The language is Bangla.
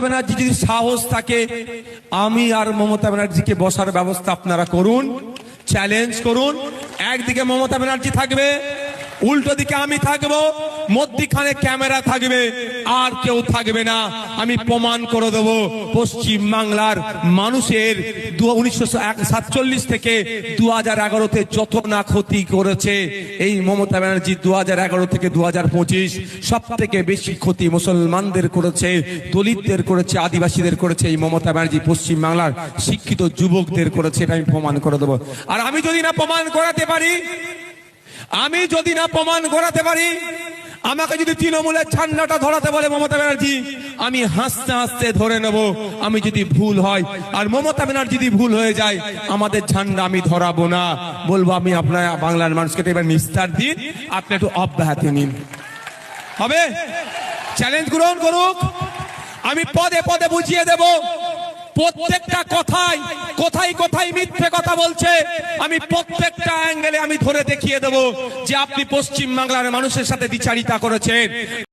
ব্যানার্জি যদি সাহস থাকে, আমি আর মমতা ব্যানার্জিকে বসার ব্যবস্থা আপনারা করুন, চ্যালেঞ্জ করুন। একদিকে মমতা ব্যানার্জি থাকবে, উল্টো দিকে আমি থাকবো, মধ্যখানে ক্যামেরা থাকবে, আর কেউ থাকবে না। আমি প্রমাণ করে দেবো পশ্চিম বাংলার মানুষের 1947 থেকে 2011-তে যত না ক্ষতি করেছে এই মমতা ব্যানার্জি, 2011 থেকে 2025 সব থেকে বেশি ক্ষতি মুসলমানদের করেছে, দলিতদের করেছে, আদিবাসীদের করেছে এই মমতা ব্যানার্জি। পশ্চিম বাংলার শিক্ষিত যুবকদের করেছে, এটা আমি প্রমাণ করে দেবো। আর আমি যদি না প্রমাণ করাতে পারি, আমাকে যদি তৃণমূলের ঝান্ডাটা ধরাতে বলে মমতা ব্যানার্জি, আমি হাসতে হাসতে ধরে নেব। আমি যদি ভুল হয় আর মমতা ব্যানার্জি যদি ভুল হয়ে যায়, আমাদের ঝান্ডা আমি ধরাবো না, বলবো আমি আপনার বাংলার মানুষকে এবার নিস্তার দিন, আপনি একটু অব্যাহতি নিন। হবে? চ্যালেঞ্জ গ্রহণ করুক, আমি পদে পদে বুঝিয়ে দেব প্রত্যেকটা কোথায় মিথ্যে কথা বলছে। আমি প্রত্যেকটা অ্যাঙ্গেলে আমি ধরে দেখিয়ে দেব যে আপনি পশ্চিম বাংলার মানুষের সাথে দ্বিচারিতা করেছেন।